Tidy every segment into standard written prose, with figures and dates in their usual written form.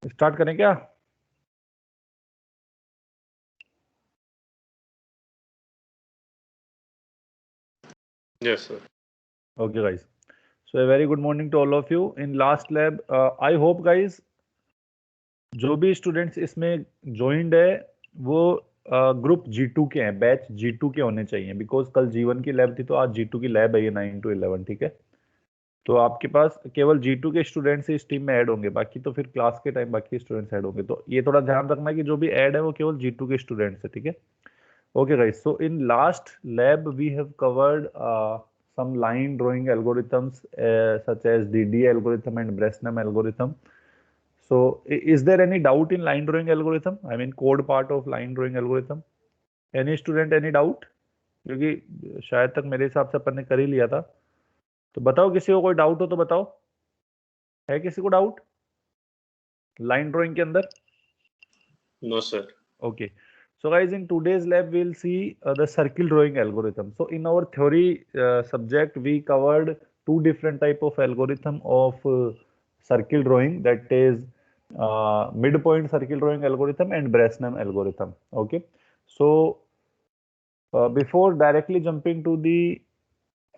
Start करें क्या? Yes, sir. Okay guys, so a very good morning to all of you. In last lab, I hope guys जो भी students इसमें joined है वो group G2 के हैं, बैच G2 के होने चाहिए, बिकॉज कल G1 की लैब थी तो आज G2 की लैब है ये 9 to 11, ठीक है। तो आपके पास केवल G2 के स्टूडेंट्स इस टीम में ऐड होंगे, बाकी तो फिर क्लास के टाइम बाकी स्टूडेंट्स ऐड होंगे, तो ये थोड़ा ध्यान रखना कि जो भी ऐड है वो केवल G2 के स्टूडेंट्स है, ठीक है। Okay guys, so in last lab we have covered some line drawing algorithms such as DD algorithm and Bresnam algorithm. So is there any doubt in line drawing algorithm? I mean code part of line drawing algorithm. Any student any doubt? क्योंकि शायद तक मेरे हिसाब से अपन ने कर ही लिया था, तो बताओ किसी को कोई डाउट हो तो बताओ, है किसी को डाउट लाइन ड्राइंग के अंदर? No, sir. Okay. So guys, in today's lab, we'll see the circle drawing algorithm. So in our theory subject, we covered two different type of algorithm of circle drawing, that is midpoint circle drawing algorithm and Bresnam algorithm. Okay. So before directly jumping to the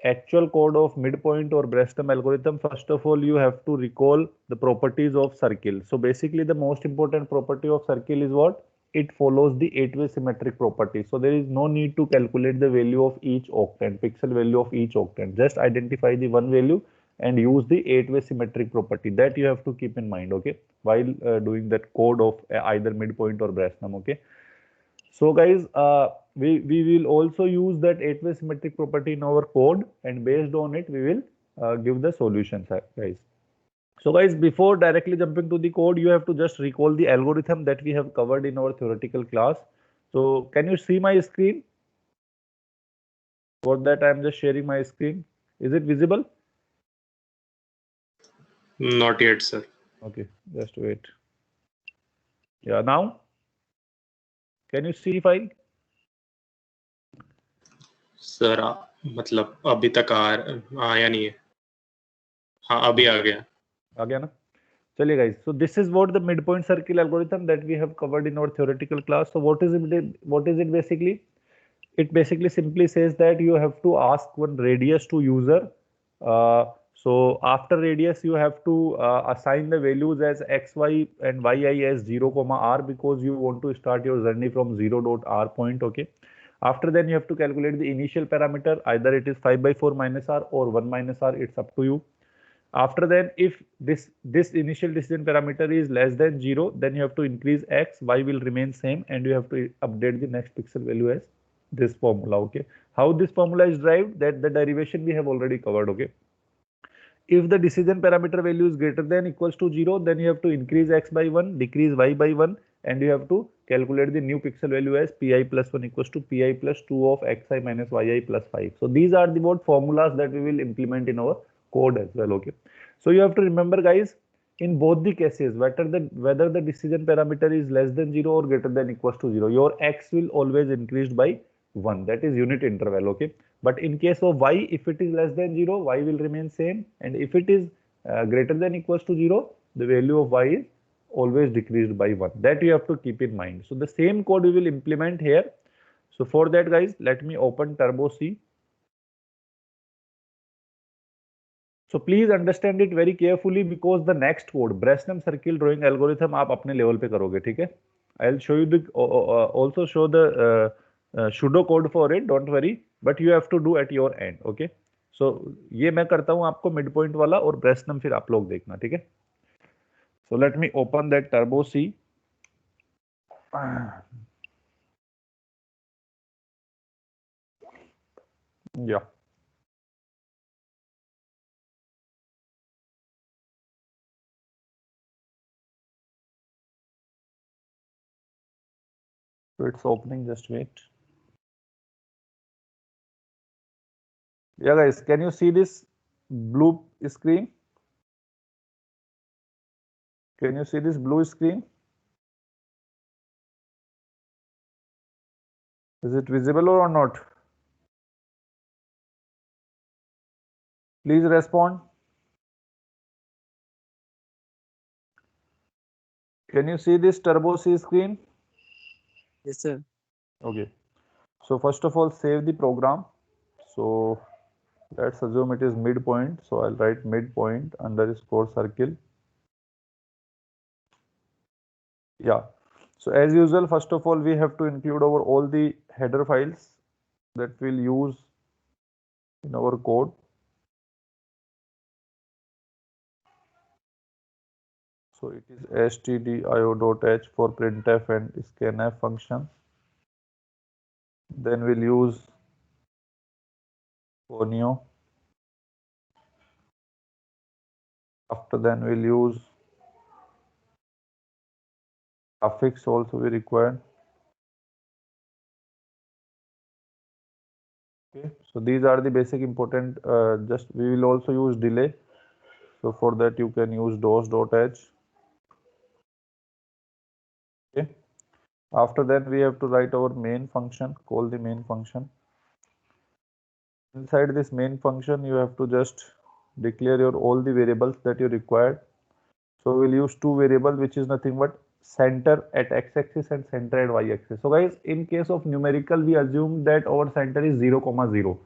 actual code of midpoint or Bresnam algorithm, first of all, you have to recall the properties of circle. So basically the most important property of circle is what? It follows the 8-way symmetric property. So there is no need to calculate the value of each octant, pixel value of each octant. Just identify the one value and use the 8-way symmetric property. That you have to keep in mind, okay, while doing that code of either midpoint or Bresnam, okay. So guys, we will also use that 8-way symmetric property in our code, and based on it, we will give the solutions, guys. So guys, before directly jumping to the code, you have to just recall the algorithm that we have covered in our theoretical class. So can you see my screen? For that, I am just sharing my screen. Is it visible? Not yet, sir. Okay, just wait. Yeah, now can you see file? Sir मतलब अभी तक आया नहीं है। हाँ अभी आ गया। आ गया ना? चलिए guys, so this is what the midpoint circle algorithm that we have covered in our theoretical class. So what is it basically? It basically simply says that you have to ask one radius to user. So after radius you have to assign the values as xy and yi as 0 comma r, because you want to start your journey from 0 dot r point, okay. After then you have to calculate the initial parameter, either it is 5 by 4 minus r or 1 minus r, it's up to you. After then, if this initial decision parameter is less than 0, then you have to increase x, y will remain same, and you have to update the next pixel value as this formula, okay. How this formula is derived, that the derivation we have already covered, okay. If the decision parameter value is greater than equals to 0, then you have to increase x by 1, decrease y by 1, and you have to calculate the new pixel value as pi plus 1 equals to pi plus 2 of xi minus yi plus 5. So these are the what formulas that we will implement in our code as well, okay. So you have to remember guys, in both the cases, whether the decision parameter is less than 0 or greater than equals to 0, your x will always increase by 1, that is unit interval, okay. But in case of y, if it is less than 0, y will remain same, and if it is greater than equals to 0, the value of y is always decreased by 1. That you have to keep in mind. So the same code we will implement here. So for that guys, let me open Turbo C. So please understand it very carefully, because the next code, Bresnam circle drawing algorithm, आप अपने level पे करोगे, ठीक है? I'll show you the also show the pseudo code for it. Don't worry, but you have to do at your end, okay? So ये मैं करता हूँ आपको midpoint वाला, और Bresnam फिर आप लोग देखना, ठीक है? So let me open that Turbo C. Yeah. So it's opening, just wait. Yeah guys, can you see this blue screen? Can you see this blue screen? Is it visible or not? Please respond. Can you see this Turbo C screen? Yes, sir. Okay. So first of all, save the program. So let's assume it is midpoint. So I'll write midpoint underscore circle. Yeah. So as usual, first of all, we have to include our all the header files that we'll use in our code. So it is stdio.h for printf and scanf function. Then we'll use Conio. After then we'll use graphics also we require. Okay, so these are the basic important. Just we will also use delay. So for that you can use dos.h. Okay. After that we have to write our main function. Call the main function. Inside this main function you have to just declare your all the variables that you required. So we'll use two variables, which is nothing but center at x-axis and center at y-axis. So guys, in case of numerical, we assume that our center is 0, 0,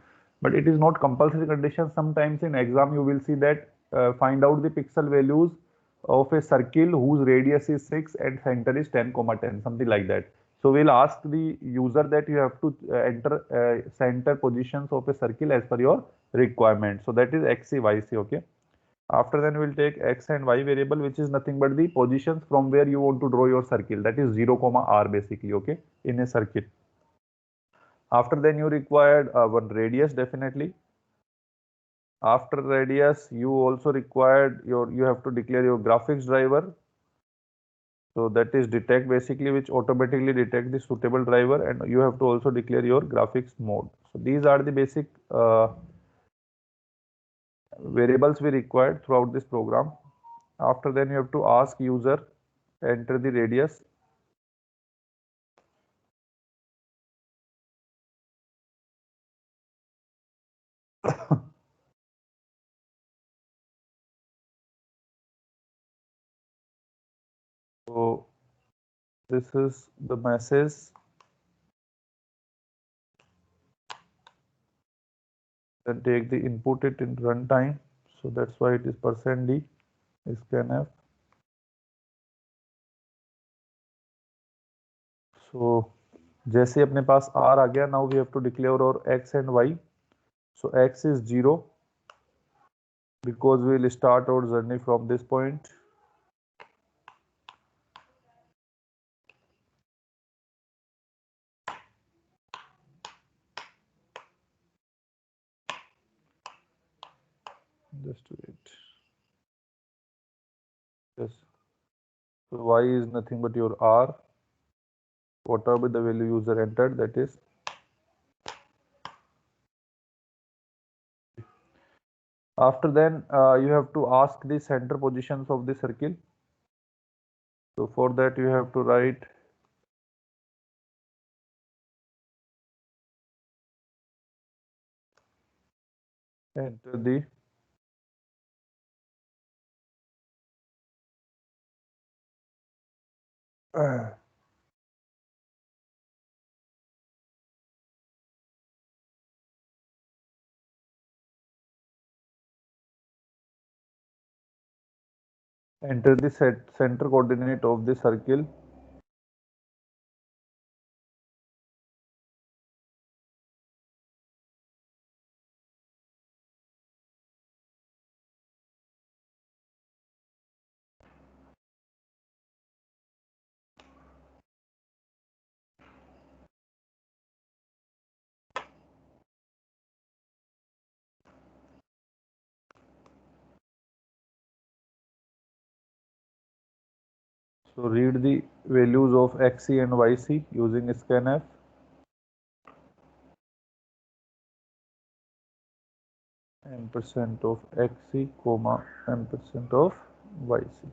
but it is not compulsory condition. Sometimes in exam you will see that find out the pixel values of a circle whose radius is 6 and center is 10, 10, something like that. So we'll ask the user that you have to enter center positions of a circle as per your requirement. So that is x, y, c. Okay. After then we'll take x and y variable, which is nothing but the positions from where you want to draw your circle. That is 0, r basically, okay, in a circle. After then you required one radius definitely. After radius, you also required you have to declare your graphics driver. So that is detect basically, which automatically detect the suitable driver, and you have to also declare your graphics mode. So these are the basic variables we required throughout this program. After then you have to ask user, enter the radius. So this is the message. Then take the input it in runtime. So that's why it is %d scanf. So जैसे अपने पास r आ गया, now we have to declare our x and y. So x is 0 because we will start our journey from this point. Just wait. Yes. So y is nothing but your r. Whatever the value user entered, that is. After then, you have to ask the center positions of the circle. So for that, you have to write enter the enter the center coordinate of the circle. So read the values of xc and yc using scanf. M% of xc comma M% of yc.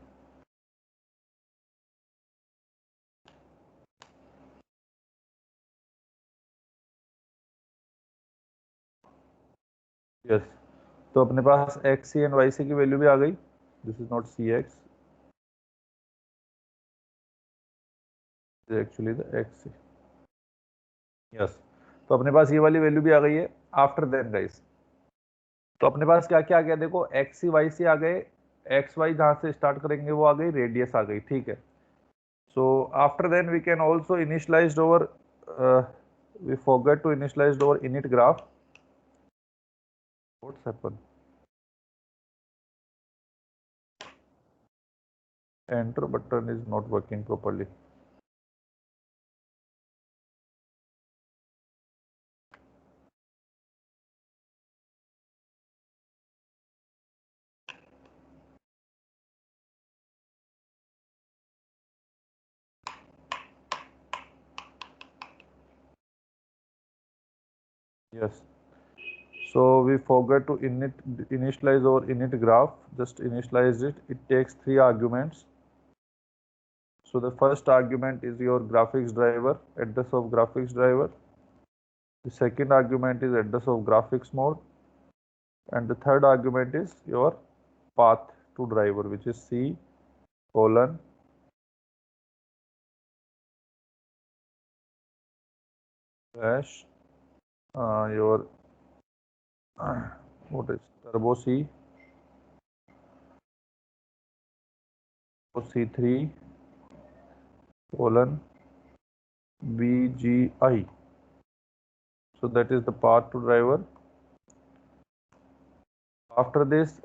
Yes. तो अपने पास xc and yc की value भी आ गई. This is not cx. Actually the x. Yes, तो अपने पास ये वाली value भी आ गई है। आफ्टर देन गाइस, तो अपने पास क्या क्या आ गया, देखो एक्स सी वाई सी आ गए, एक्स वाई जहां से स्टार्ट करेंगे वो आ गई, रेडियस आ गई, ठीक है। So after then we can also initialize over, we forgot to initialize our init graph. What's happened? Enter button is not working properly. Yes. So we forgot to initialize our init graph. Just initialize it. It takes 3 arguments. So the first argument is your graphics driver, address of graphics driver. The second argument is address of graphics mode, and the third argument is your path to driver, which is C colon dash your what is turbo C C3 colon BGI. So that is the path to driver. After this,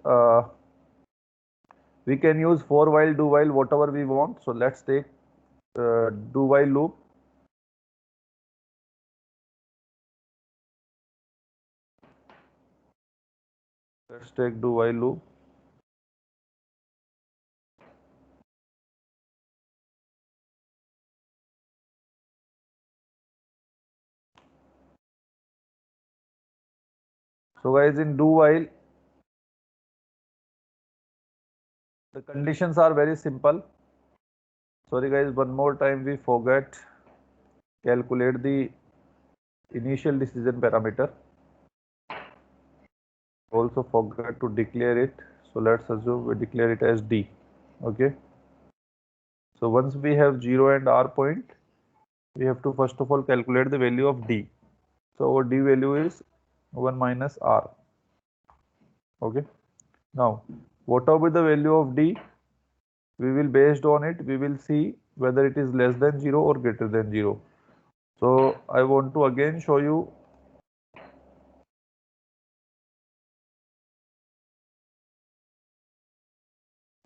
we can use for while, do while, whatever we want. So let's take do while loop. Let's take do while loop. So guys, in do while, the conditions are very simple. Sorry guys, one more time we forget calculate the initial decision parameter. Also forgot to declare it. So let's assume we declare it as D. Okay. So once we have 0 and R point, we have to first of all calculate the value of D. So our D value is 1 minus R. Okay. Now, whatever the value of D, we will based on it, we will see whether it is less than 0 or greater than 0. So I want to again show you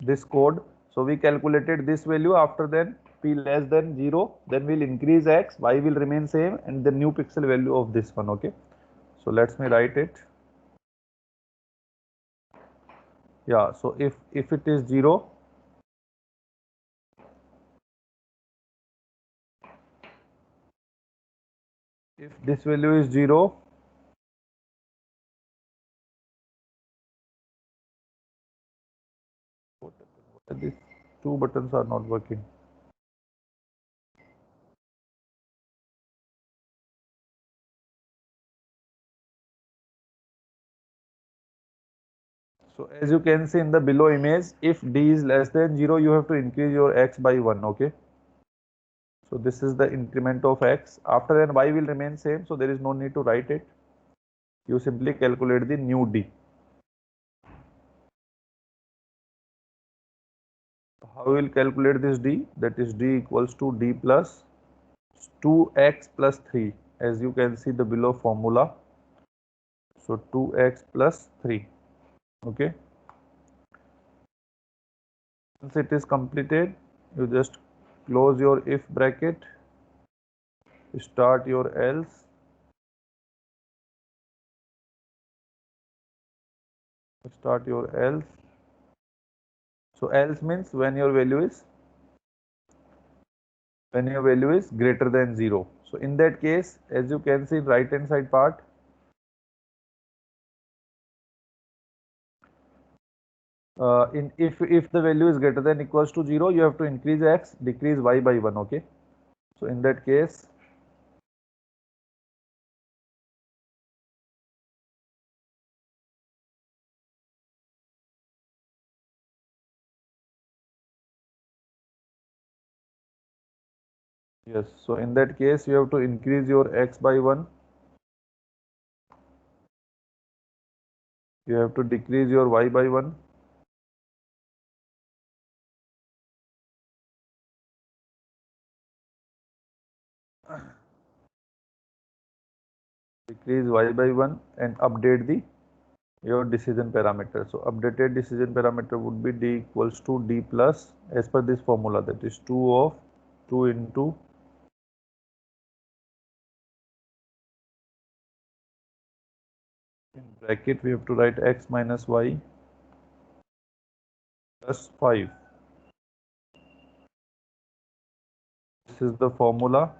this code. So we calculated this value, after then p less than 0, then we'll increase x, y will remain same, and the new pixel value of this one. Okay. So let me write it. Yeah, so if it is 0, if this value is 0, these two buttons are not working. So as you can see in the below image, if d is less than 0, you have to increase your x by 1. Okay. So this is the increment of x. After then y will remain same, so there is no need to write it. You simply calculate the new d. How we will calculate this d? That is d equals to d plus 2x plus 3, as you can see the below formula. So 2x plus 3. Okay. Once it is completed, you just close your if bracket, start your else, So else means when your value is greater than 0. So in that case, as you can see right hand side part, if the value is greater than equals to 0, you have to increase x, decrease y by 1. Okay. So in that case, Yes, so in that case, you have to increase your x by 1. You have to decrease your y by 1. Decrease y by 1 and update the your decision parameter. So updated decision parameter would be d equals to d plus, as per this formula, that is 2 of 2 into in bracket we have to write x minus y plus 5. This is the formula.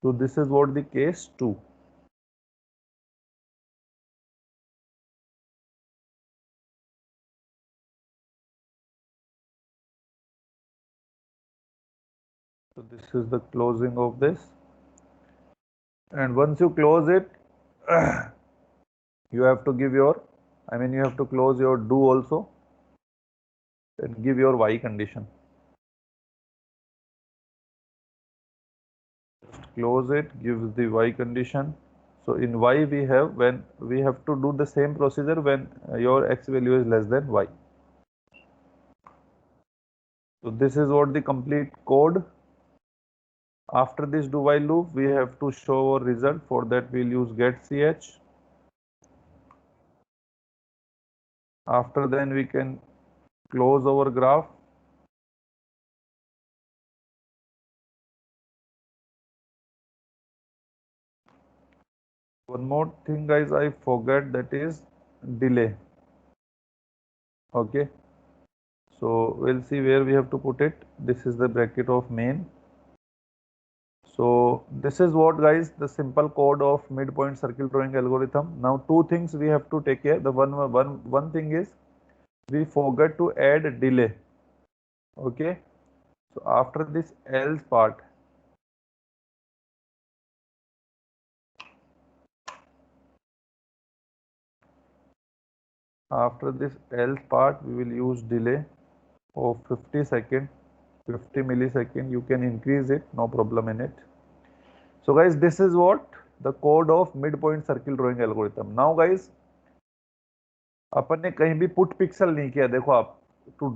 So this is what the case 2. So this is the closing of this, and once you close it, you have to give your, you have to close your do also and give your y condition. Just close it, gives the y condition. So in y we have, when we have to do the same procedure when your x value is less than y. So this is what the complete code. After this do while loop, we have to show our result. For that we'll use get ch. After then we can close our graph. One more thing guys, I forgot, that is delay. Okay, so we'll see where we have to put it. This is the bracket of main. So this is what guys, the simple code of midpoint circle drawing algorithm. Now two things we have to take care. The one thing is we forgot to add delay. Okay, so after this else part, we will use delay of 50 second, 50 millisecond. You can increase it, no problem in it. So guys, this is what the code of midpoint circle drawing algorithm. Now guys, अपन ने कहीं भी put pixel नहीं किया. देखो आप, to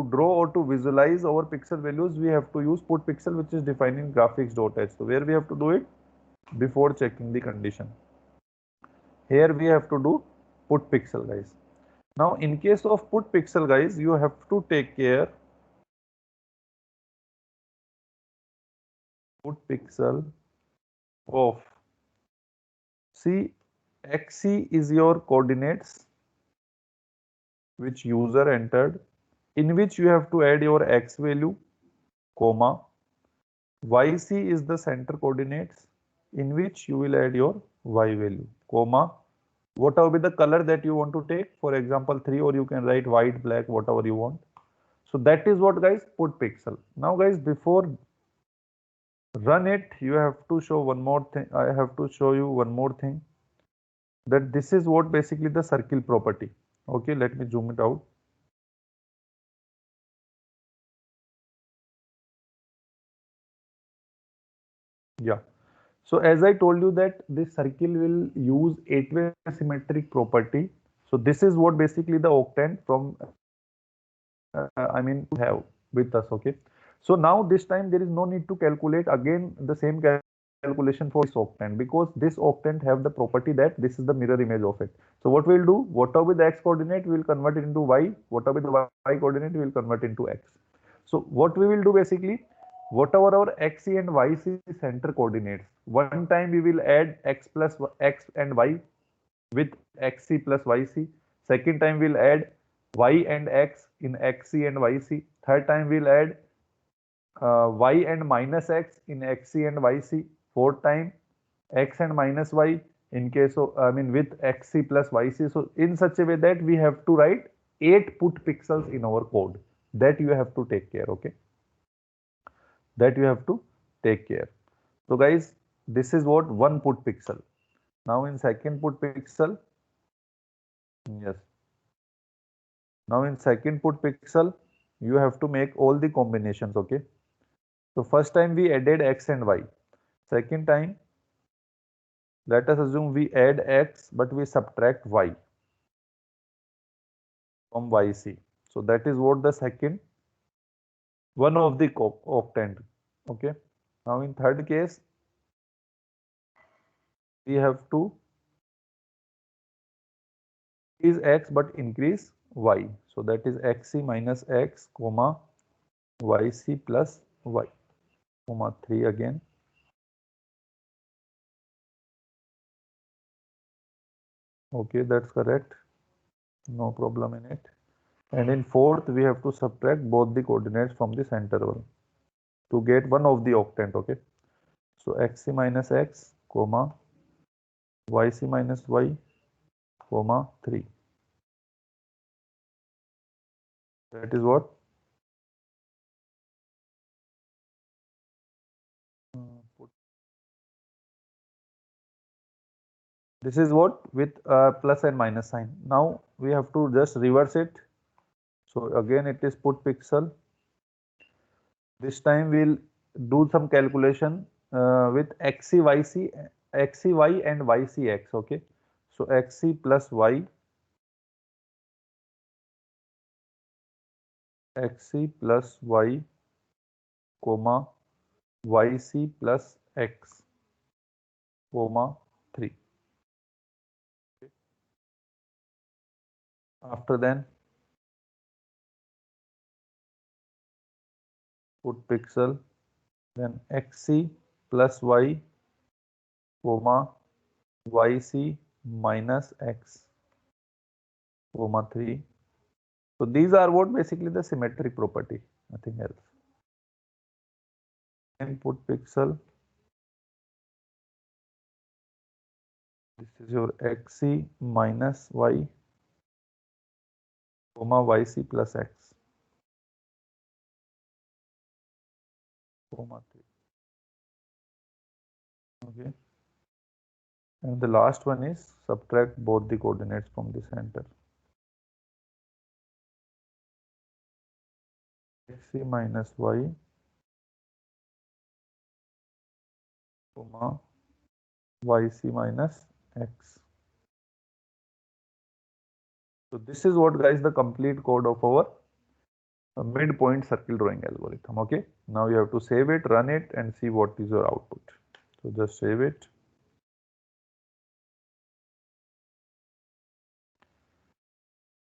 draw or to visualize our pixel values, we have to use put pixel, which is defined in graphics.h. So where we have to do it? Before checking the condition. Here we have to do put pixel guys. Now in case of put pixel guys, you have to take care put pixel of, see, xc is your coordinates which user entered, in which you have to add your x value, comma, yc is the center coordinates in which you will add your y value, comma, whatever be the color that you want to take, for example 3, or you can write white, black, whatever you want. So that is what guys put pixel. Now guys, before run it, you have to show one more thing. I have to show you one more thing, that this is what basically the circle property. Okay, let me zoom it out. Yeah, so as I told you that this circle will use 8-way symmetric property. So this is what basically the octant from have with us. Okay, so now this time there is no need to calculate again the same calculation for this octant, because this octant have the property that this is the mirror image of it. So what we'll do, whatever the x coordinate we will convert it into y, whatever the y coordinate we will convert into x. So what we will do basically, whatever our xc and yc center coordinates, one time we will add x plus x and y with xc plus yc. Second time we'll add y and x in xc and yc. Third time we'll add y and minus x in xc and yc. Fourth time x and minus y in case of, with xc plus yc. So in such a way that we have to write 8 put pixels in our code. That you have to take care. Okay, that you have to take care. So guys, this is what one put pixel. Now in second put pixel, yes, Now in second put pixel, you have to make all the combinations, okay? So first time we added x and y. Second time, let us assume we add x, but we subtract y from yc. So that is what the second one of the octant, okay? Now in third case, we have to is x but increase y. So that is xc minus x, comma, yc plus y, comma 3 again. Okay, that's correct. No problem in it. And in fourth, we have to subtract both the coordinates from the center one to get one of the octant, okay? So xc minus x, comma, yc minus y, comma 3. That is what? This is what with plus and minus sign. Now we have to just reverse it. So again it is put pixel. This time we'll do some calculation with xc, yc, xc, y and yc x, okay? So xc plus y, xc plus y, comma, yc plus x, comma 3. After then put pixel, then xc plus y, comma, yc minus x, comma 3. So these are what basically the symmetric property, nothing else. And put pixel, this is your xc minus y, comma yc plus x, comma 3. Okay. And the last one is subtract both the coordinates from the center. Xc minus y, comma yc minus x. So this is what, guys, the complete code of our midpoint circle drawing algorithm. Okay. Now you have to save it, run it, and see what is your output. So just save it.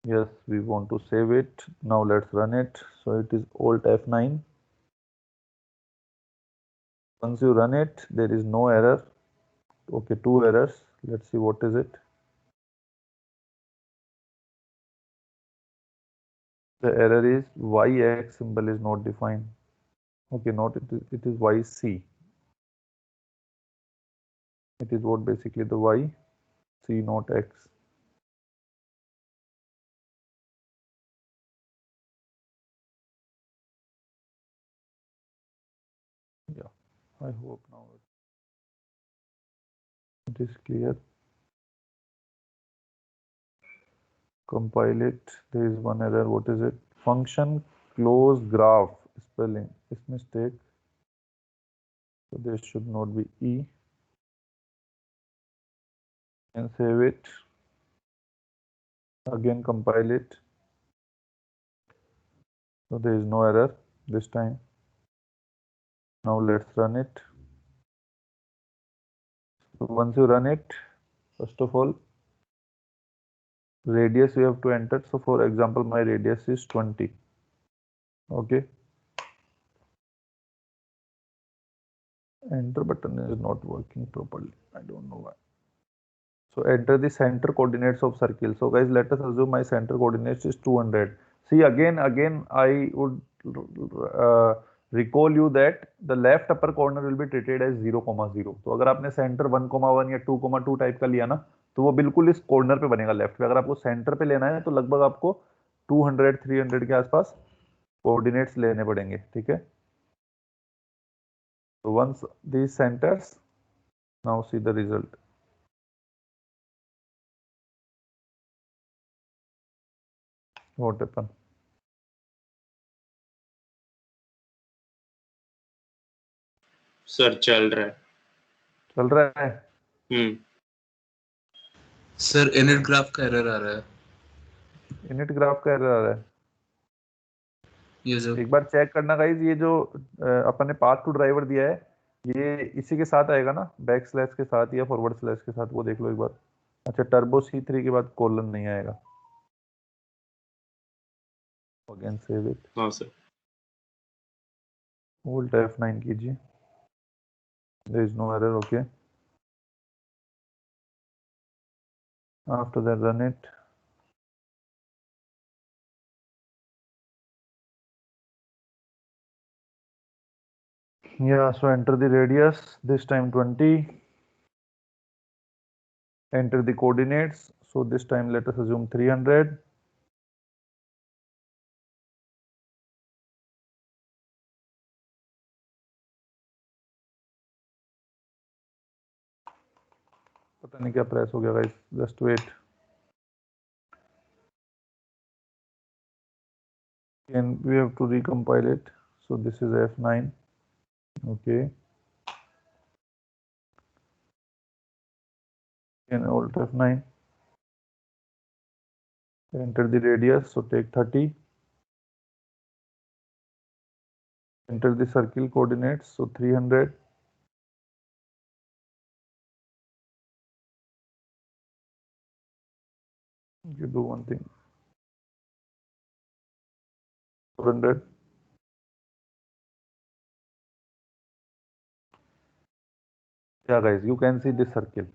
Yes, we want to save it. Now let's run it. So it is Alt F9. Once you run it, there is no error. Okay, 2 errors. Let's see what is it. The error is YX symbol is not defined. Okay, not it is YC. It is what basically the Y, C not X. Yeah, I hope now it is clear. Compile it. There is one error. What is it? Function close graph spelling is mistake. So there should not be E. And save it. Again compile it. So there is no error this time. Now let's run it. So once you run it, first of all, radius you have to enter. So for example, my radius is 20. Okay. Enter button is not working properly. I don't know why. So enter the center coordinates of circle. So guys, let us assume my center coordinates is 200. See again I would recall you that the left upper corner will be treated as 0,0. तो अगर आपने centre 1,1 या 2,2 type का लिया ना, तो वो बिल्कुल इस कॉर्नर पे बनेगा लेफ्ट पे. अगर आपको सेंटर पे लेना है तो लगभग आपको 200 300 के आसपास कोऑर्डिनेट्स लेने पड़ेंगे. ठीक है. So once these centers, now see the result. What happened? Sir चल रहा है। चल रहा है? सर इनिट ग्राफ का एरर आ रहा है। इनिट ग्राफ का एरर आ रहा है? ये सर एक बार चेक करना गाइस, ये जो अपन ने पाथ टू ड्राइवर दिया है, ये इसी के साथ आएगा ना, बैक स्लैश के साथ या फॉरवर्ड स्लैश के साथ, वो देख लो एक बार। अच्छा, टर्बो C3 के बाद कोलन नहीं आएगा। Again save it. हाँ सर। Alt F9 कीजिए। There is no error, okay. After that, run it. Yeah, so enter the radius, this time 20. Enter the coordinates, so this time let us assume 300. पता नहीं क्या press हो गया guys, just wait. And we have to recompile it. So this is F9. Okay. And Alt F9. Enter the radius, so take 30. Enter the circle coordinates, so 300. You do one thing. 400. Yeah guys, you can see this circle.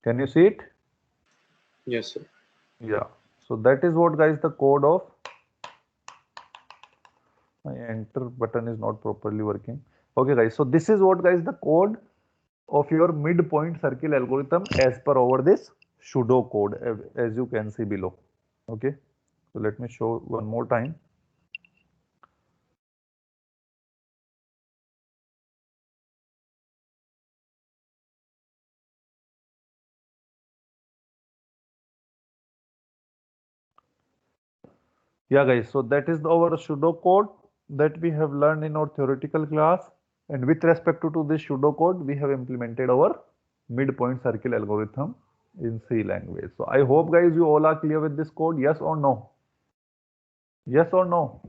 Can you see it? Yes sir. Yeah. So that is what guys the code of, my enter button is not properly working. Okay guys, so this is what guys the code of your midpoint circle algorithm as per over this pseudo code, as you can see below. Okay, so let me show one more time. Yeah guys, so that is our pseudo code that we have learned in our theoretical class, and with respect to this pseudo code we have implemented our midpoint circle algorithm in C language. So I hope guys you all are clear with this code, yes or no? Yes or no?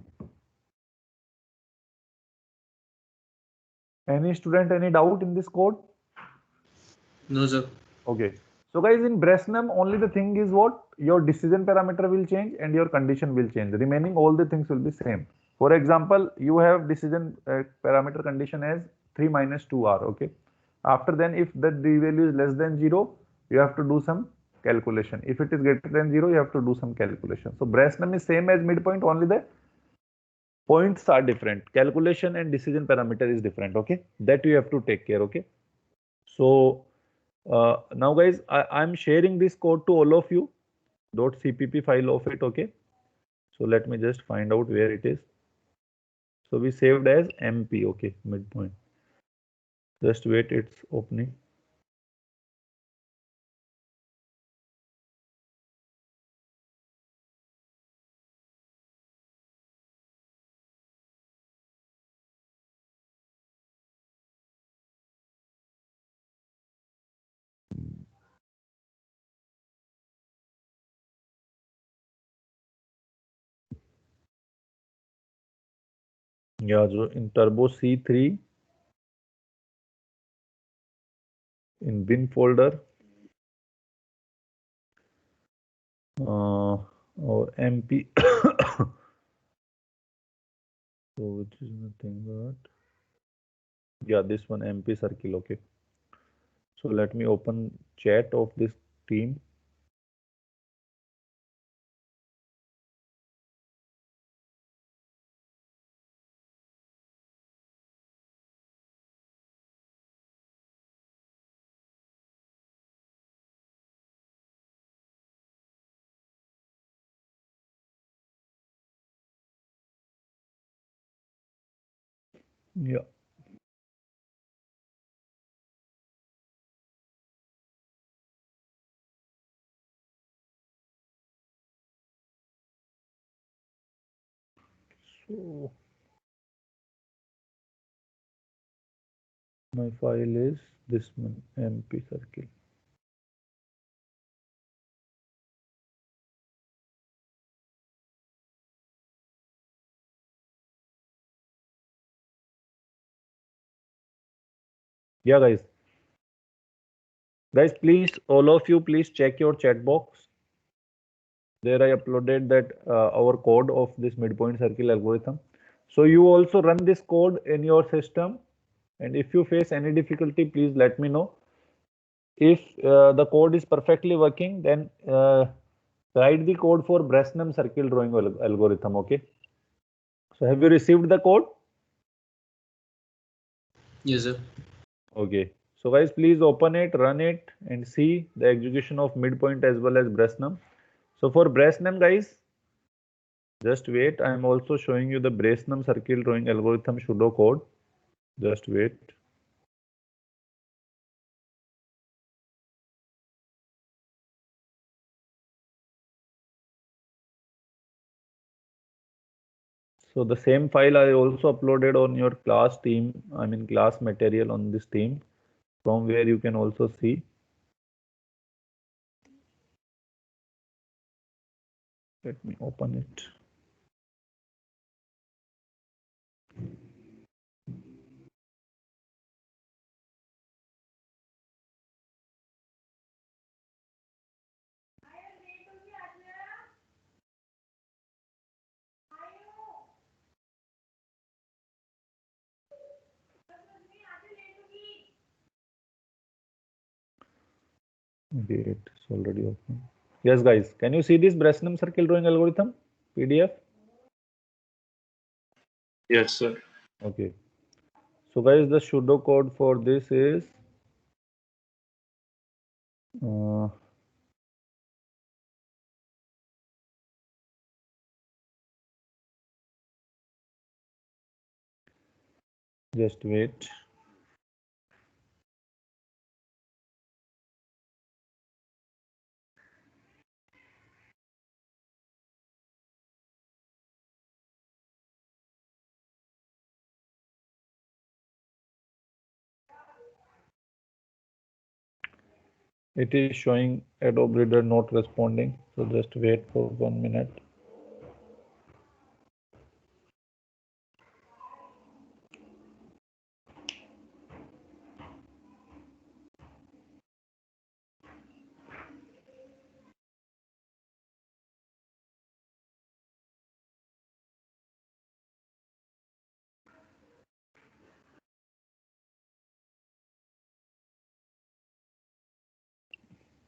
Any student, any doubt in this code? No sir. Okay. So guys, in Bresnum, only the thing is what? Your decision parameter will change and your condition will change. Remaining all the things will be same. For example, you have decision parameter condition as 3 minus 2r. Okay. After then, if the d value is less than 0, you have to do some calculation. If it is greater than 0, you have to do some calculation. So Bresnum is same as midpoint, only the points are different. Calculation and decision parameter is different. Okay. That you have to take care. Okay. So now guys, I'm sharing this code to all of you, .cpp file of it. Okay, so let me just find out where it is. So we saved as MP. Okay, midpoint. Just wait, it's opening. Yeah, so in Turbo C3 in bin folder or MP. So which is nothing but, yeah, this one MP circle. Okay, so let me open chat of this team. Yeah. So my file is this one, MP circle. Yeah, guys, please, all of you, please check your chat box. There I uploaded that our code of this midpoint circle algorithm. So you also run this code in your system, and if you face any difficulty, please let me know. If the code is perfectly working, then write the code for Bresnam circle drawing algorithm. Okay. So have you received the code? Yes, sir. Okay. So guys, please open it, run it, and see the execution of midpoint as well as Bresnam. So for Bresnam, guys, just wait. I am also showing you the Bresnam circle drawing algorithm pseudo code. Just wait. So the same file I also uploaded on your class team, I mean class material on this team, from where you can also see. Let me open it. Wait, it's already open. Yes, guys, can you see this Bresnam circle drawing algorithm PDF? Yes, sir. Okay. So guys, the pseudo code for this is just wait. It is showing Adobe Reader not responding. So just wait for 1 minute.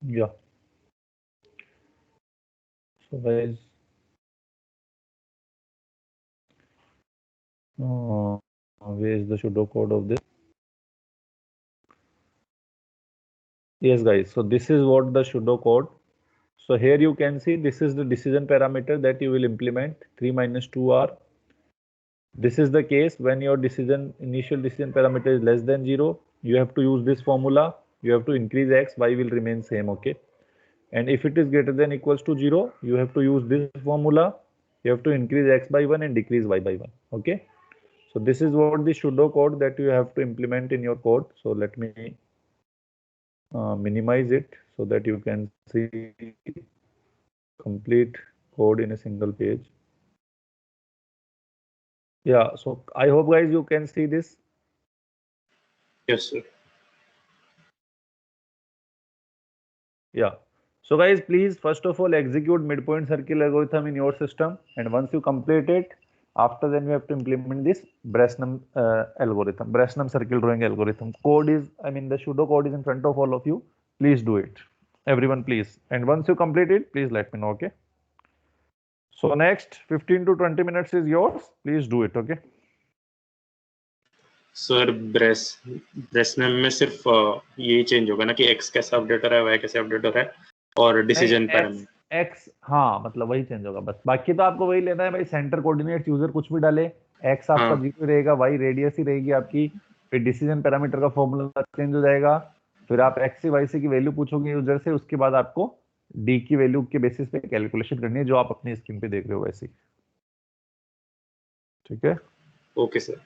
Yeah. So guys, where is the pseudo code of this? Yes, guys. So this is what the pseudo code. So here you can see this is the decision parameter that you will implement 3 minus 2r. This is the case when your initial decision parameter is less than 0. You have to use this formula. You have to increase x, y will remain same. Okay. And if it is greater than equals to 0, you have to use this formula. You have to increase x by 1 and decrease y by 1. Okay. So this is what the pseudo code that you have to implement in your code. So let me minimize it so that you can see complete code in a single page. Yeah, so I hope guys you can see this. Yes, sir. Yeah. So guys, please first of all execute midpoint circle algorithm in your system, and once you complete it, after then you have to implement this Bresnam algorithm, Bresnam circle drawing algorithm. Code is, I mean the pseudo code is in front of all of you. Please do it, everyone, please. And once you complete it, please let me know. Okay. So next 15 to 20 minutes is yours. Please do it. Okay. Sir Bresenham में सिर्फ यही change होगा ना कि x कैसे update हो रहा है, वाई कैसे अपडेट हो रहा है, और डिसीजन पैरामीटर एक्स, हाँ मतलब वही चेंज होगा बस, बाकी तो आपको वही लेना है भाई। सेंटर कोऑर्डिनेट यूजर कुछ भी डाले, एक्स आपका 0 रहेगा, वाई रेडियस ही रहेगी आपकी, फिर डिसीजन पैरामीटर का फॉर्मूला चेंज हो जाएगा, फिर आप एक्स से वाई से की वैल्यू पूछोगे यूजर से, उसके बाद आपको डी की वैल्यू के बेसिस पे कैलकुलेशन करनी है जो आप अपनी स्क्रीन पे देख रहे हो वैसे। ठीक है। Okay sir.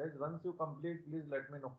Guys, once you complete, please let me know.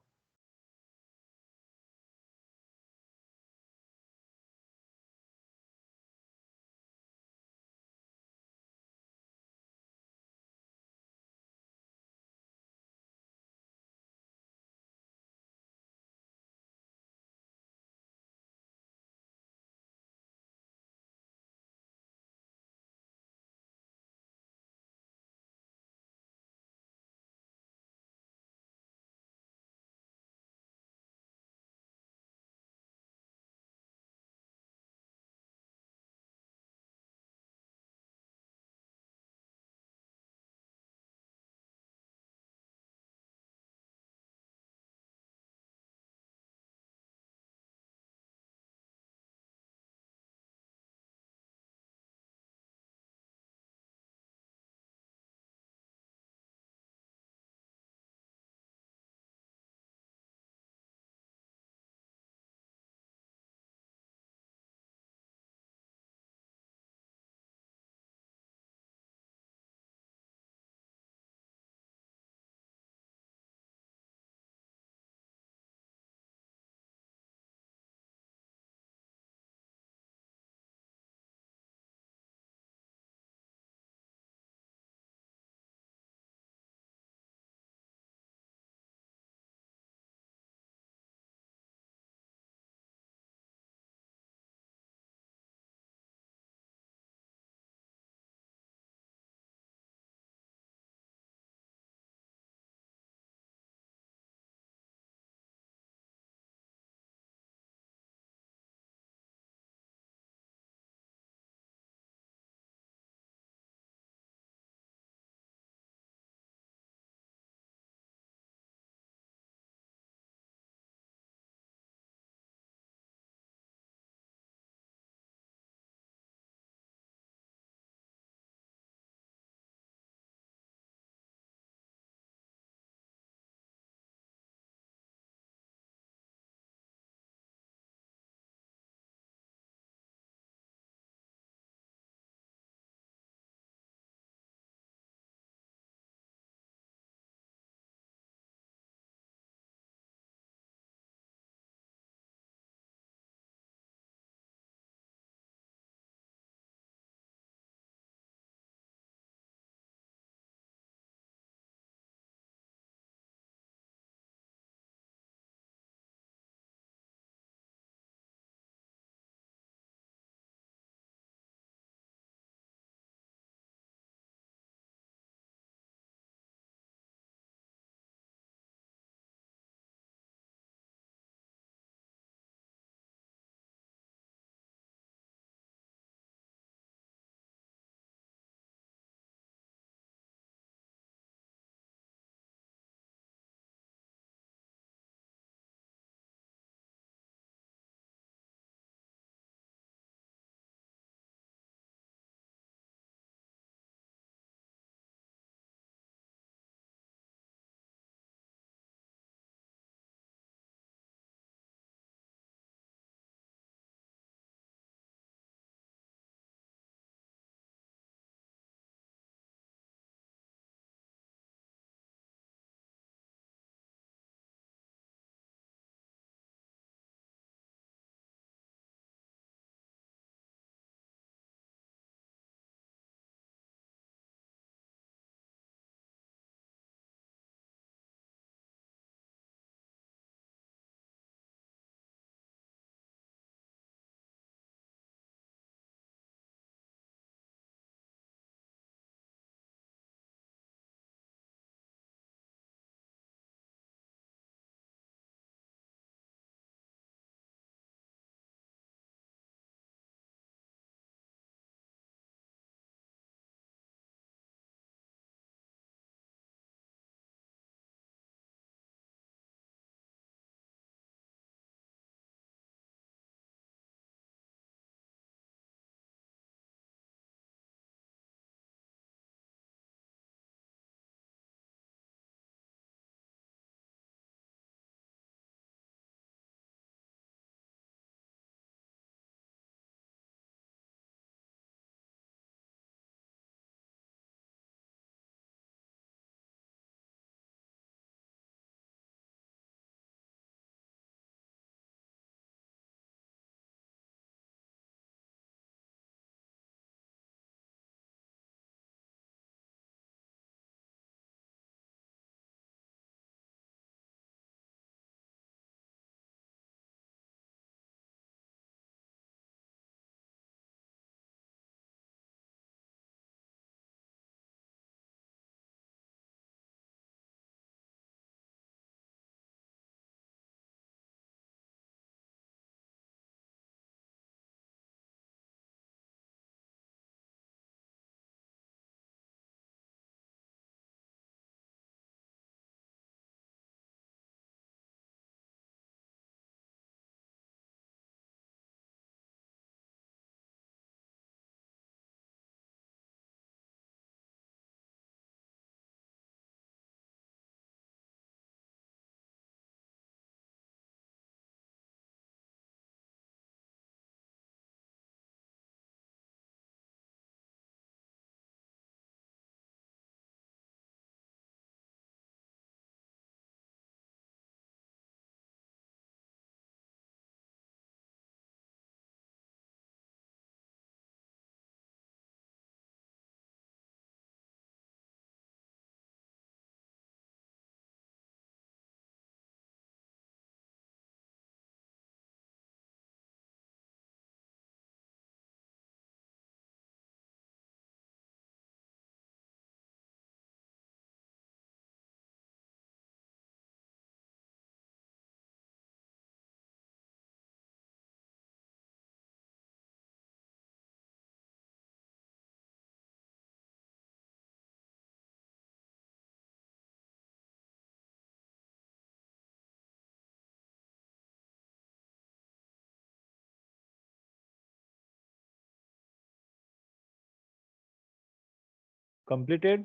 Completed?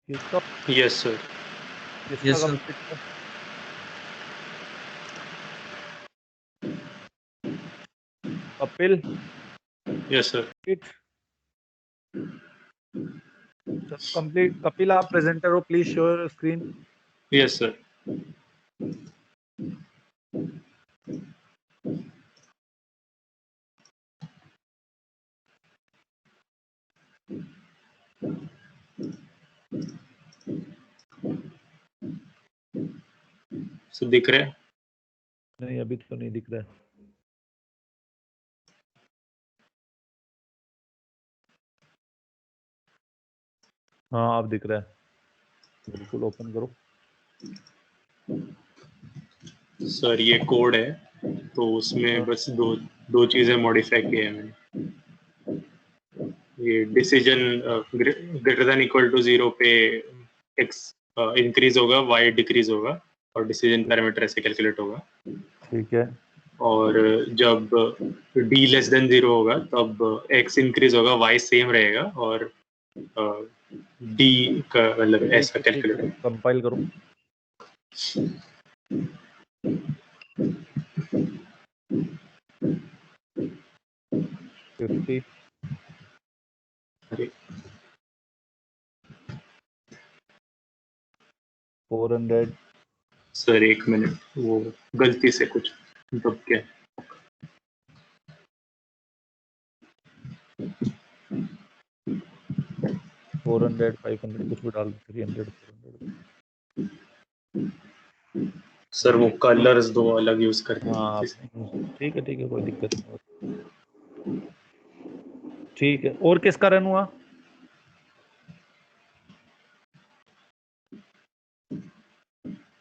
किसका यस सर। किसका Yes, sir. कंप्लीट है? Kapil yes sir. Complete. Kapil आप प्रेजेंटर हो, please show your screen. Yes sir. So दिख रहा है? नहीं अभी तो नहीं दिख रहा है। हाँ अब दिख रहा है, बिल्कुल ओपन करो। सर ये कोड है, तो उसमें बस दो चीजें मॉडिफाई की है मैंने। ये decision greater than equal to 0 पे x इंक्रीज होगा, y डिक्रीज होगा, और डिसीजन पैरामीटर ऐसे कैलकुलेट होगा। ठीक है। और जब d लेस देन 0 होगा तब x इंक्रीज होगा, y सेम रहेगा, और d का मतलब ऐसा कैलकुलेट होगा। कंपाइल करो। फिफ्टी अरे 400 सर एक मिनट, वो गलती से कुछ दब गया। फोर हंड्रेड 500 कुछ भी डाल दो, 300 400। सर वो कलर्स दो अलग यूज करते हैं। हाँ ठीक है कोई दिक्कत नहीं। ठीक है, और किसका रन हुआ?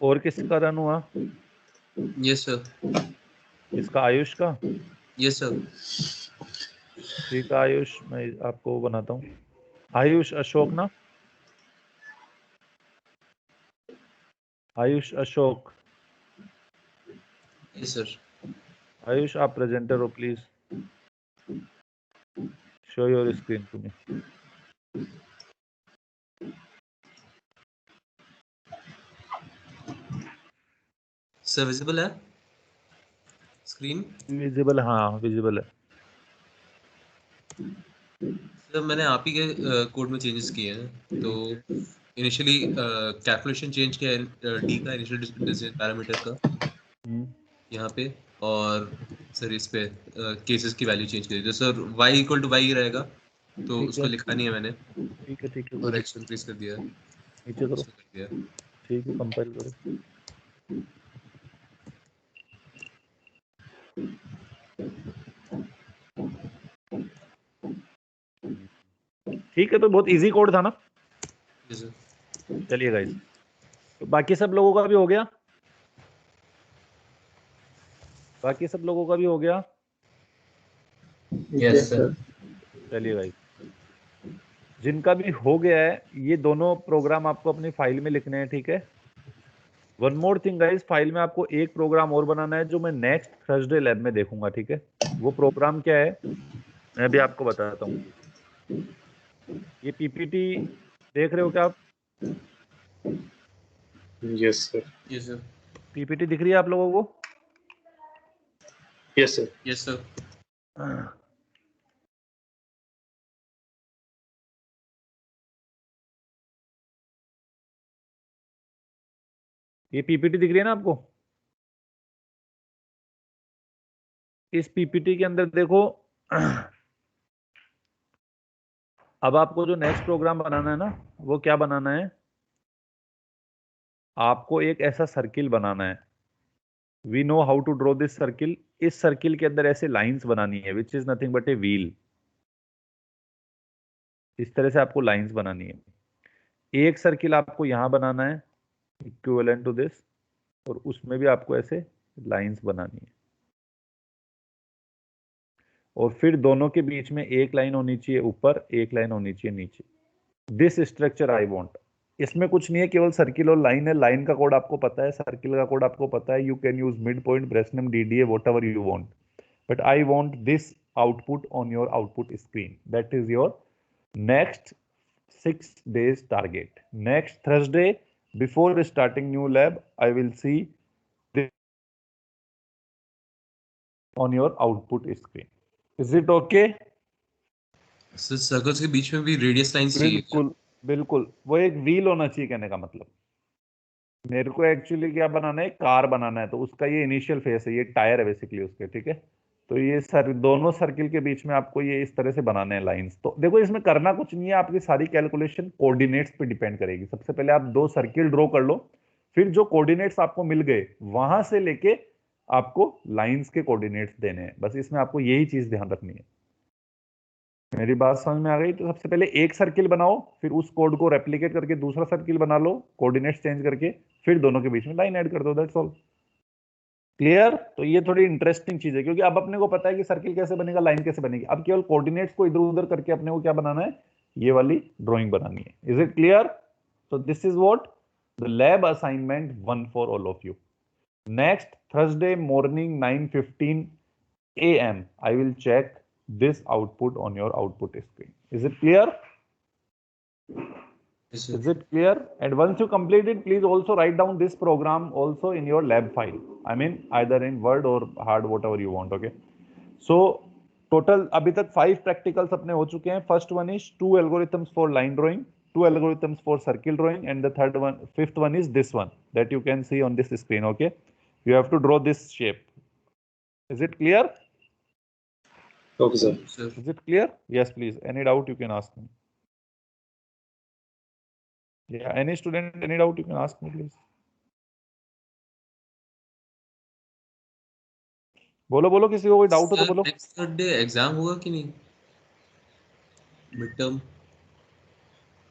और किसका रन हुआ? Yes, sir. इसका आयुष का। Yes, sir. ठीक है आयुष, मैं आपको बनाता हूँ। आयुष अशोक ना, आयुष अशोक। Yes, sir. आयुष आप प्रेजेंटर हो, please show your screen to me. Sir, visible है? Screen? विजिबल, हाँ विजिबल है। सर मैंने आप ही के कोड में चेंजेस किए हैं, तो इनिशियली कैलकुलेशन चेंज किया है डी का इनिशियल डिसीजन पैरामीटर का यहाँ पे, और सर इस पे केसेस की वैल्यू चेंज करी, तो sir y equal to Y रहेगा, तो ठीक उसको है लिखा नहीं है मैंने, ठीक है कोई और दिक्कत x इंक्रीज कर दिया, नीचे करो। उसको कर दिया। ठीक है कंपाइल करो। ठीक है, तो बहुत इजी कोड था ना। जी सर। चलिए गाइस, तो बाकी सब लोगों का भी हो गया, बाकी सब लोगों का भी हो गया। Yes sir. चलिए गाइस, जिनका भी हो गया है, ये दोनों प्रोग्राम आपको अपनी फाइल में लिखने हैं, ठीक है। One more thing guys, file में आपको एक प्रोग्राम और बनाना है जो मैं नेक्स्ट थर्सडे लैब में देखूंगा, ठीक है। वो प्रोग्राम क्या है मैं भी आपको बताता हूँ। ये पीपीटी देख रहे हो क्या आप? Yes sir. Yes sir. PPT दिख रही है आप लोगों को? Yes sir. Yes sir. ये पीपीटी दिख रही है ना आपको? इस पीपीटी के अंदर देखो, अब आपको जो नेक्स्ट प्रोग्राम बनाना है ना, वो क्या बनाना है, आपको एक ऐसा सर्किल बनाना है। We know how to draw this circle. इस सर्किल के अंदर ऐसे लाइंस बनानी है, which is nothing but a wheel. इस तरह से आपको लाइंस बनानी है। एक सर्किल आपको यहां बनाना है इक्विवेलेंट टू दिस, और उसमें भी आपको ऐसे लाइंस बनानी है, और फिर दोनों के बीच में एक लाइन होनी चाहिए ऊपर, एक लाइन होनी चाहिए नीचे। This structure I want. इसमें कुछ नहीं है, केवल सर्किल और लाइन है। लाइन का कोड आपको पता है, सर्किल का कोड आपको पता है। You can use mid point, Bresenham, DDA, what you want, but I want this output on your output screen. That is your next 6 days target. Next Thursday, before starting new lab, I will see this on your output screen. Is it okay? Sir circles के बीच में भी radius lines चाहिए क्या? बिल्कुल बिल्कुल, वो एक wheel होना चाहिए कहने का मतलब। मेरे को एक्चुअली क्या बनाना है, कार बनाना है, तो उसका ये इनिशियल फेस है, ये टायर है बेसिकली उसके, ठीक है। तो ये दोनों सर्किल के बीच में आपको ये इस तरह से बनाने हैं लाइंस। तो देखो इसमें करना कुछ नहीं है, आपकी सारी कैलकुलेशन कोऑर्डिनेट्स पे डिपेंड करेगी। सबसे पहले आप 2 सर्किल ड्रॉ कर लो, फिर जो कोऑर्डिनेट्स आपको मिल गए वहां से लेके आपको लाइंस के कोऑर्डिनेट्स देने हैं। बस इसमें आपको यही चीज ध्यान रखनी है। मेरी बात समझ में आ गई? तो सबसे पहले एक सर्किल बनाओ, फिर उस कोड को रेप्लिकेट करके दूसरा सर्किल बना लो, कोऑर्डिनेट्स चेंज करके, फिर दोनों के बीच में लाइन ऐड कर दो, दैट्स ऑल। क्लियर? तो ये थोड़ी इंटरेस्टिंग चीज है, क्योंकि अब अपने को पता है कि सर्किल कैसे बनेगा, लाइन कैसे बनेगी। अब केवल कोऑर्डिनेट्स को इधर उधर करके अपने को क्या बनाना है, ये वाली ड्राइंग बनानी है। Is it clear? तो this is what the lab assignment 1 for all of you. Next Thursday morning 9:15 AM I will check this output on your output screen. Is it clear? Yes, sir. Is it clear? And once you complete it, please also write down this program also in your lab file. I mean either in Word or Hard, whatever you want. Okay. So total अभी तक 5 practicals अपने हो चुके हैं. First one is 2 algorithms for line drawing, 2 algorithms for circle drawing, and the fifth one is this one that you can see on this screen. Okay. You have to draw this shape. Is it clear? Okay, sir. Sir. Is it clear? Yes, please. Any doubt you can ask me. Yeah, any student, any doubt you can ask me, please. बोलो बोलो, किसी को कोई doubt हो तो बोलो। Next Thursday exam होगा कि नहीं? मिड टर्म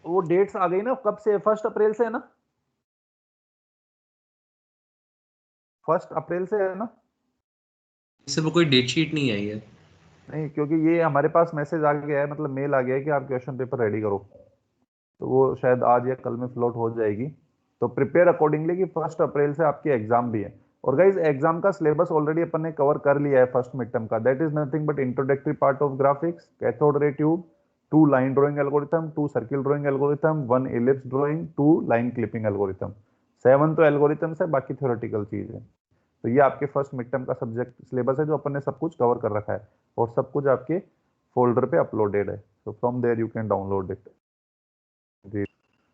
वो डेट्स आ गई ना, कब से? 1 अप्रैल से है ना? 1 अप्रैल से है ना? इससे वो कोई डेट शीट नहीं आई है। नहीं, क्योंकि ये हमारे पास मैसेज आ गया है, मतलब मेल आ गया है कि आप क्वेश्चन पेपर रेडी करो, तो वो शायद आज या कल में फ्लोट हो जाएगी। तो प्रिपेयर अकॉर्डिंगली कि 1 अप्रैल से आपकी एग्जाम भी है। और गाइज एग्जाम का सिलेबस ऑलरेडी अपन ने कवर कर लिया है फर्स्ट मिड टर्म का। That is nothing but introductory part of graphics, cathode ray tube, 2 line drawing algorithm, 2 circle drawing algorithm, 1 ellipse drawing, 2 line clipping algorithm. 7 तो एल्गोरिथम्स है, बाकी theoretical चीज है। तो ये आपके फर्स्ट मिड टर्म का सब्जेक्ट सिलेबस है, जो अपन ने सब कुछ कवर कर रखा है और सब कुछ आपके फोल्डर पे अपलोडेड है। So from there you can download it.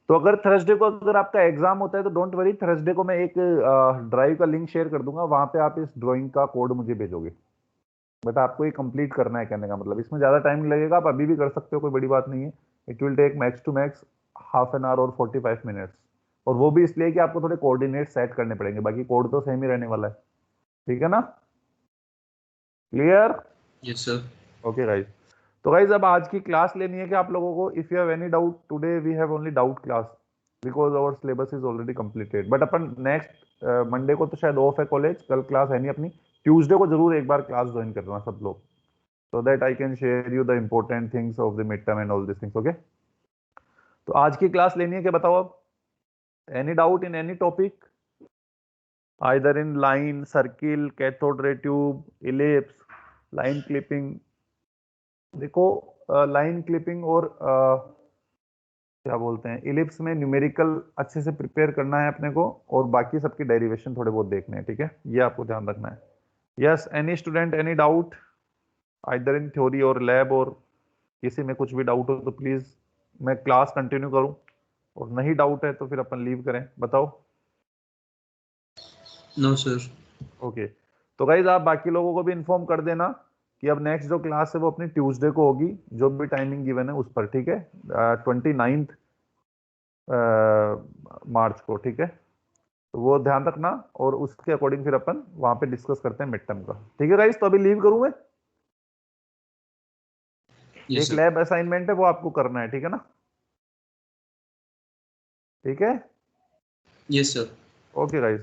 तो अगर थर्सडे को अगर आपका एग्जाम होता है तो डोंट वरी, थर्सडे को मैं एक ड्राइव का लिंक शेयर कर दूंगा, वहां पे आप इस ड्राइंग का कोड मुझे भेजोगे। बट आपको ये कंप्लीट करना है कहने का मतलब, इसमें ज्यादा टाइम नहीं लगेगा, आप अभी भी कर सकते हो, कोई बड़ी बात नहीं है। It will take max to max half an hour और 45 मिनट्स, और वो भी इसलिए कि आपको थोड़े कोऑर्डिनेट सेट करने पड़ेंगे, बाकी कोड तो सेम ही रहने वाला है। ठीक है ना? Clear? Yes sir. Okay guys, तो गाइस अब आज की क्लास लेनी है कि आप लोगों को, if you have any doubt, today we have only doubt class because our syllabus is already completed. But अपन नेक्स्ट मंडे को तो शायद ऑफ है कॉलेज, कल क्लास है नहीं अपनी। ट्यूसडे को जरूर एक बार क्लास ज्वाइन करना सब लोग, so that I can share you the important things of the midterm and all these things. Okay? तो आज की क्लास लेनी है क्या, बताओ अब? Any doubt in any topic, either in line, circle, cathode ray tube, ellipse, line clipping? देखो line clipping और क्या बोलते हैं इलिप्स में न्यूमेरिकल अच्छे से प्रिपेयर करना है अपने को, और बाकी सबकी डेरिवेशन थोड़े बहुत देखने हैं। ठीक है, ये आपको ध्यान रखना है। Yes, any student any doubt either in theory और लैब, और किसी में कुछ भी डाउट हो तो प्लीज मैं क्लास कंटिन्यू करूं, और नहीं डाउट है तो फिर अपन लीव करें, बताओ। No sir. ओके, तो गाइज आप बाकी लोगों को भी इन्फॉर्म कर देना कि अब नेक्स्ट जो क्लास है वो अपनी ट्यूसडे को होगी, जो भी टाइमिंग गिवन है उस पर। ठीक है, 29 मार्च को। ठीक है, तो वो ध्यान रखना, और उसके अकॉर्डिंग फिर अपन वहां पे डिस्कस करते हैं मिड टर्म का। ठीक है गाइज, तो अभी लीव करूं मैं। yes, एक लैब असाइनमेंट है, वो आपको करना है, ठीक है ना? ठीक है, यस सर। Okay guys.